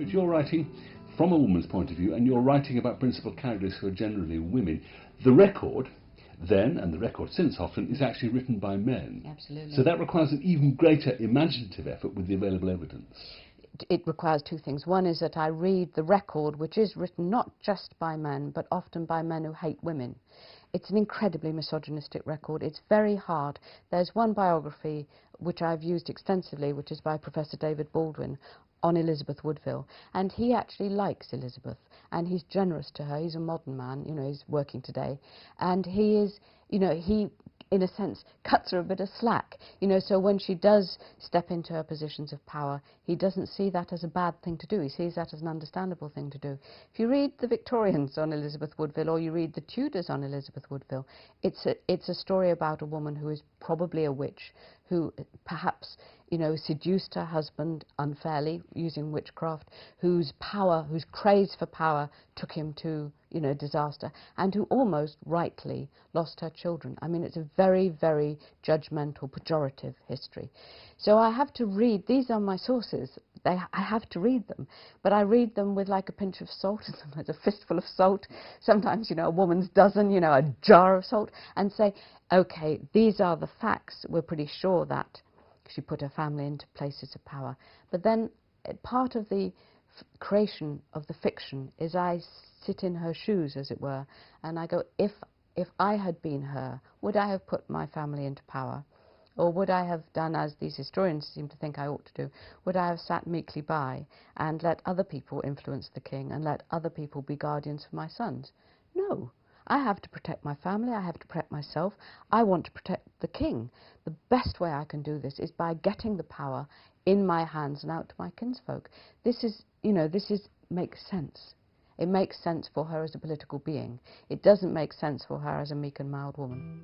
But you're writing from a woman's point of view, and you're writing about principal characters who are generally women. The record then, and the record since often, is actually written by men. Absolutely. So that requires an even greater imaginative effort with the available evidence. It requires two things. One is that I read the record, which is written not just by men, but often by men who hate women. It's an incredibly misogynistic record. It's very hard. There's one biography which I've used extensively, which is by Professor David Baldwin, on Elizabeth Woodville. And he actually likes Elizabeth, and he's generous to her. He's a modern man, you know, he's working today. And he is, you know, he, in a sense, cuts her a bit of slack. You know, so when she does step into her positions of power, he doesn't see that as a bad thing to do. He sees that as an understandable thing to do. If you read the Victorians on Elizabeth Woodville, or you read the Tudors on Elizabeth Woodville, it's a story about a woman who is probably a witch, who perhaps, you know, seduced her husband unfairly using witchcraft, whose craze for power took him to, you know, disaster, and who almost rightly lost her children. I mean, it's a very, very judgmental, pejorative history. So I have to read, these are my sources, I have to read them, but I read them with like a pinch of salt, and sometimes a fistful of salt, sometimes, you know, a woman's dozen, you know, a jar of salt, and say, okay, these are the facts. We're pretty sure that she put her family into places of power. But then part of the creation of the fiction is I sit in her shoes, as it were, and I go, if I had been her, would I have put my family into power? Or would I have done, as these historians seem to think I ought to do, would I have sat meekly by and let other people influence the king and let other people be guardians for my sons? No. I have to protect my family, I have to protect myself, I want to protect the king. The best way I can do this is by getting the power in my hands and out to my kinsfolk. This is, you know, makes sense. It makes sense for her as a political being. It doesn't make sense for her as a meek and mild woman.